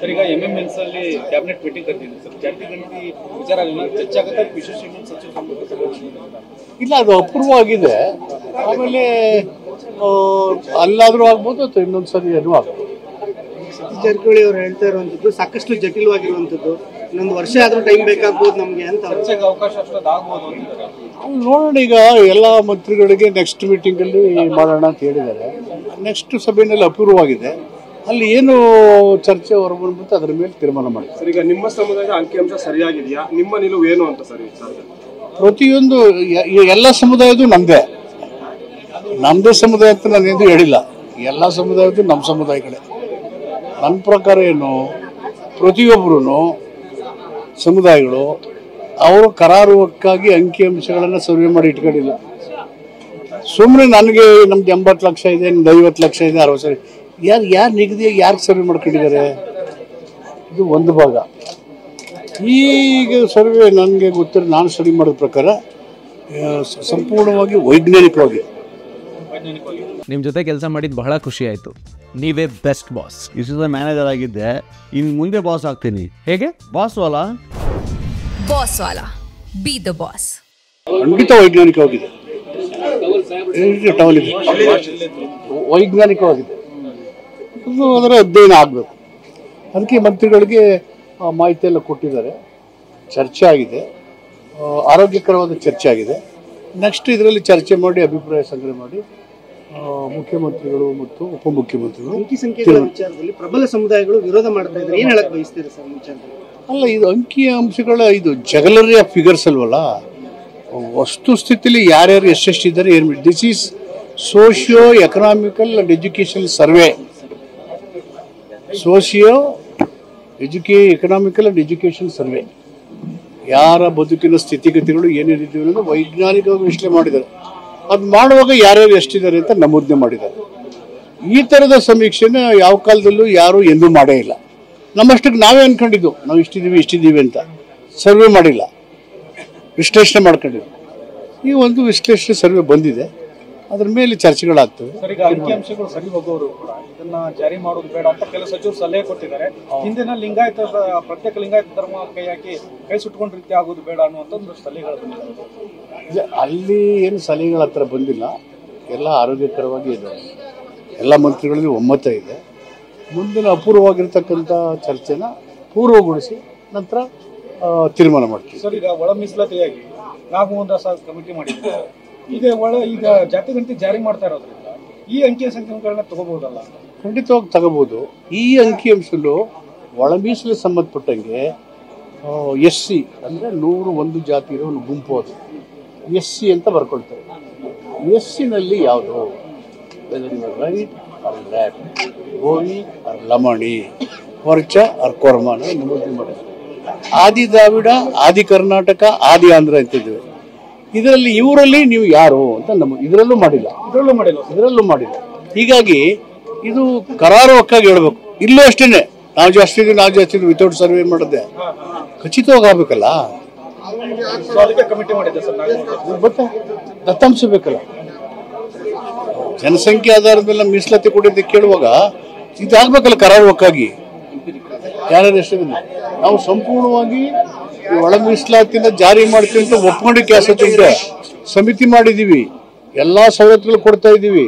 Sir, ಈಗ MMNs ಅಲ್ಲಿ cabinet meeting ಕರೆದಿದೆ ಸರ್. ಜಾತಿ ಗಣತಿ ವಿಚಾರ ಚರ್ಚೆ ಆಗುತ್ತೆ. ವಿಶೇಷ ಸಚಿವ ಸಂಪುಟ ಇಲ್ಲ, ಅದು ಅಪೂರ್ವ ಆಗಿದೆ. ಆಮೇಲೆ ಅಲ್ಲಾದ್ರೂ ಆಗ್ಬೋದು ಅಥವಾ ಇನ್ನೊಂದ್ಸರಿ ಏನೂ ಆಗ್ಬೋದು. ಸತೀಶ್ ಜಾರಕಿಹೊಳಿ ಅವರು ಹೇಳ್ತಾ ಇರುವಂತದ್ದು ಸಾಕಷ್ಟು ಜಟಿಲವಾಗಿರುವಂತದ್ದು, ಇನ್ನೊಂದು ವರ್ಷ ಆದ್ರೂ ಟೈಮ್ ಬೇಕಾಗ್ಬೋದು ನಮ್ಗೆ ಅಂತ. ಚರ್ಚೆಗೆ ಅವಕಾಶ ಅಷ್ಟೊಂದು ಆಗ್ಬೋದು ಅಂತಿದ್ದಾರೆ. ನೋಡೋಣ, ಈಗ ಎಲ್ಲ ಮಂತ್ರಿಗಳಿಗೆ ನೆಕ್ಸ್ಟ್ ಮೀಟಿಂಗ್ ಅಲ್ಲಿ ಮಾಡೋಣ ಅಂತ ಹೇಳಿದ್ದಾರೆ. ನೆಕ್ಸ್ಟ್ ಸಭೆಯಲ್ಲಿ ಅಪೂರ್ವವಾಗಿದೆ, ಅಲ್ಲಿ ಏನು ಚರ್ಚೆ ಹೊರಬಂದ್ಬಿಟ್ಟು ಅದ್ರ ಮೇಲೆ ತೀರ್ಮಾನ ಮಾಡ್ತಾರೆ. ಸರ್, ಈಗ ನಿಮ್ಮ ಸಮುದಾಯದ ಅಂಕಿಅಂಶ ಸರಿಯಾಗಿದೆಯಾ? ನಿಮ್ಮ ನಿಲುವು ಏನು ಅಂತ ಸರ್? ಪ್ರತಿಯೊಂದು ಎಲ್ಲ ಸಮುದಾಯದ್ದು ನಮ್ಮದೇ ಸಮುದಾಯ ಅಂತ ನಾನು ಎಂದು ಹೇಳಿಲ್ಲ. ಎಲ್ಲ ಸಮುದಾಯದ್ದು ನಮ್ಮ ಸಮುದಾಯಗಳೇ. ನನ್ನ ಪ್ರಕಾರ ಏನು, ಪ್ರತಿಯೊಬ್ಬರೂ ಸಮುದಾಯಗಳು ಅವರು ಕರಾರುವಕ್ಕಾಗಿ ಅಂಕಿಅಂಶಗಳನ್ನು ಸರ್ವೆ ಮಾಡಿ ಇಟ್ಕೊಂಡಿಲ್ಲ. ಸುಮ್ಮನೆ ನನಗೆ ನಮ್ದು 80 ಲಕ್ಷ ಇದೆ, ನಿಮ್ದು 50 ಲಕ್ಷ ಇದೆ, 60 ಲಕ್ಷ, ಯಾರು ನಿಗದಿಯಾಗಿ ಯಾರಿಗೆ ಸರ್ವೆ ಮಾಡ್ಕೊಂಡಿದ್ದಾರೆ? ಇದು ಒಂದು ಭಾಗ. ಈಗ ಸರ್ವೆ ನನಗೆ ಗೊತ್ತಿರೋ ನಾನು ಸ್ಟಡಿ ಮಾಡಿದ ಪ್ರಕಾರ ಸಂಪೂರ್ಣವಾಗಿ ವೈಜ್ಞಾನಿಕವಾಗಿ. ನಿಮ್ಮ ಜೊತೆ ಕೆಲಸ ಮಾಡಿದ್ದು ಬಹಳ ಖುಷಿ ಆಯಿತು. ನೀವೇ ಬೆಸ್ಟ್ ಬಾಸ್. ಇಷ್ಟು ಮ್ಯಾನೇಜರ್ ಆಗಿದ್ದೆ, ಇನ್ನು ಮುಂದೆ ಬಾಸ್ ಆಗ್ತೀನಿ. ಹೇಗೆ boss Vala? Boss Vala, B the boss. ಖಂಡಿತ ವೈಜ್ಞಾನಿಕವಾಗಿದೆ, ವೈಜ್ಞಾನಿಕವಾಗಿದೆ. ಅದು ಅದರ ಅಧ್ಯಯನ ಆಗಬೇಕು. ಅದಕ್ಕೆ ಮಂತ್ರಿಗಳಿಗೆ ಮಾಹಿತಿ ಎಲ್ಲ ಕೊಟ್ಟಿದ್ದಾರೆ, ಚರ್ಚೆ ಆಗಿದೆ, ಆರೋಗ್ಯಕರವಾದ ಚರ್ಚೆ ಆಗಿದೆ. ನೆಕ್ಸ್ಟ್ ಇದರಲ್ಲಿ ಚರ್ಚೆ ಮಾಡಿ ಅಭಿಪ್ರಾಯ ಸಂಗ್ರಹ ಮಾಡಿ ಮುಖ್ಯಮಂತ್ರಿಗಳು ಮತ್ತು ಉಪಮುಖ್ಯಮಂತ್ರಿಗಳು ಅಂಕಿ ಸಂಖ್ಯೆಗಳ ವಿಚಾರದಲ್ಲಿ ಪ್ರಬಲ ಸಮುದಾಯಗಳು ವಿರೋಧ ಮಾಡ್ತಾ ಇದ್ದಾರೆ. ಏನ್ ಹೇಳಕ್ ಬಯಸ್ತೀರಿ ಸರ್ ವಿಚಾರದಲ್ಲಿ? ಅಲ್ಲ, ಇದು ಅಂಕಿ ಅಂಶಗಳ ಇದು ಜಗಲರಿ ಆಫ್ ಫಿಗರ್ಸ್ ಅಲ್ವಲ್ಲ. ವಸ್ತು ಸ್ಥಿತಿಲಿ ಯಾರ್ಯಾರು ಎಷ್ಟೆಷ್ಟಿದ್ದಾರೆ ಏನು. This is socio economical and education survey. Economical and education survey. ಯಾರ ಬದುಕಿನ ಸ್ಥಿತಿಗತಿಗಳು ಏನೇನಿದ್ದೀವಿ ಅನ್ನೋದು ವೈಜ್ಞಾನಿಕವಾಗಿ ವಿಶ್ಲೇಷಣೆ ಮಾಡಿದ್ದಾರೆ. ಅದು ಮಾಡುವಾಗ ಯಾರ್ಯಾರು ಎಷ್ಟಿದ್ದಾರೆ ಅಂತ ನಮೂದನೆ ಮಾಡಿದ್ದಾರೆ. ಈ ಥರದ ಸಮೀಕ್ಷೆನ ಯಾವ ಕಾಲದಲ್ಲೂ ಯಾರು ಎಂದೂ ಮಾಡೇ ಇಲ್ಲ. ನಮ್ಮಷ್ಟಕ್ಕೆ ನಾವೇ ಅನ್ಕೊಂಡಿದ್ದು ನಾವು ಇಷ್ಟಿದ್ದೀವಿ ಅಂತ. ಸರ್ವೆ ಮಾಡಿಲ್ಲ, ವಿಶ್ಲೇಷಣೆ ಮಾಡ್ಕೊಂಡಿದ್ವಿ. ಈ ಒಂದು ವಿಶ್ಲೇಷಣೆ ಸರ್ವೆ ಬಂದಿದೆ, ಅದ್ರ ಮೇಲೆ ಚರ್ಚೆಗಳಾಗ್ತವೆ. ಸರ್, ಈಗ ಅಂಕಿಅಂಶಗಳು ಸರಿ ಹೋಗೋರು ಕೂಡ ಇದನ್ನ ಜಾರಿ ಮಾಡೋದು ಬೇಡ ಅಂತ ಕೆಲವು ಸಚಿವರು ಸಲಹೆ ಕೊಟ್ಟಿದ್ದಾರೆ. ಹಿಂದಿನ ಲಿಂಗಾಯತ ಪ್ರತ್ಯೇಕ ಲಿಂಗಾಯತ ಧರ್ಮ ಕೈ ಹಾಕಿ ಕೈ ಸುಟ್ಕೊಂಡ ರೀತಿ ಆಗೋದು ಬೇಡ ಅನ್ನುವಂಥ ಒಂದು ಸಲಹೆಗಳು ಬಂದಿದೆ. ಅಲ್ಲಿ ಏನು ಸಲಹೆಗಳ ಹತ್ರ ಬಂದಿಲ್ಲ, ಎಲ್ಲ ಆರೋಗ್ಯಕರವಾಗಿ ಇದೆ. ಎಲ್ಲ ಮಂತ್ರಿಗಳಲ್ಲಿ ಒಮ್ಮತ ಇದೆ. ಮುಂದಿನ ಅಪೂರ್ವವಾಗಿರ್ತಕ್ಕಂಥ ಚರ್ಚೆನ ಪೂರ್ವಗೊಳಿಸಿ ನಂತರ ತೀರ್ಮಾನ ಮಾಡ್ತೀವಿ. ಸರ್, ಈಗ ಒಳ ಮೀಸಲಾತಿಯಾಗಿ ನಾಗಮೋಹನ್ ದಾಸ್ ಕಮಿಟಿ ಮಾಡಿದ್ದಾರೆ. ಈಗ ಜಾತಿ ಗಣತಿ ಜಾರಿ ಮಾಡ್ತಾ ಇರೋದ್ರಿಂದ ಈ ಅಂಕಿ ಸಂಖ್ಯೆಗಳನ್ನ ತಗೋಬಹುದಲ್ಲ? ಖಂಡಿತವಾಗಿ ತಗೋಬಹುದು. ಈ ಅಂಕಿಅಂಶಗಳು ಒಳ ಮೀಸಲು ಸಂಬಂಧಪಟ್ಟಂಗೆ SC ಅಂದರೆ 101 ಜಾತಿ ಇರೋ ಒಂದು ಗುಂಪು, ಅದು SC ಅಂತ ಬರ್ಕೊಳ್ತಾರೆ. SCನಲ್ಲಿ ಯಾವುದು right R ಲ್ಯಾಟ್, ಗೋವಿ R Lamani, ವರ್ಚ R ಕೊರ್ಮಾನ ನಮೂದಿ ಮಾಡಿದ್ದಾರೆ. ಆದಿ ದ್ರಾವಿಡ, ಆದಿ ಕರ್ನಾಟಕ, ಆದಿ ಆಂಧ್ರ ಅಂತಿದ್ದೇವೆ. ಇದರಲ್ಲಿ ಇವರಲ್ಲಿ ನೀವು ಯಾರು ಅಂತ ಇದರಲ್ಲೂ ಮಾಡಿಲ್ಲ. ಹೀಗಾಗಿ ಇದು ಕರಾರುವಕ್ಕಾಗಿ ಹೇಳ್ಬೇಕು. ಇಲ್ಲೂ ಅಷ್ಟೇನೆ, ನಾವು ಜಾಸ್ತಿ ಇದೀವಿ ವಿತೌಟ್ ಸರ್ವೆ ಮಾಡದೆ ಖಚಿತವಾಗಿ ಆಗ್ಬೇಕಲ್ಲ. ಮತ್ತೆ ದತ್ತಾಂಶ ಬೇಕಲ್ಲ. ಜನಸಂಖ್ಯೆ ಆಧಾರದ ಮೇಲೆ ಮೀಸಲಾತಿ ಕೊಡಿ ಕೇಳುವಾಗ ಇದಾಗಬೇಕಲ್ಲ ಕರಾರುವಕ್ಕಾಗಿ. ಯಾರ್ಯಾರು ಎಷ್ಟಿದೆ ನಾವು ಸಂಪೂರ್ಣವಾಗಿ ಒಳ ಮೀಸಲಾತಿನ ಜಾರಿ ಮಾಡ್ತೀವಿ ಅಂತ ಒಪ್ಕೊಂಡು ಸಮಿತಿ ಮಾಡಿದೀವಿ, ಎಲ್ಲಾ ಸವಲತ್ತುಗಳು ಕೊಡ್ತಾ ಇದೀವಿ.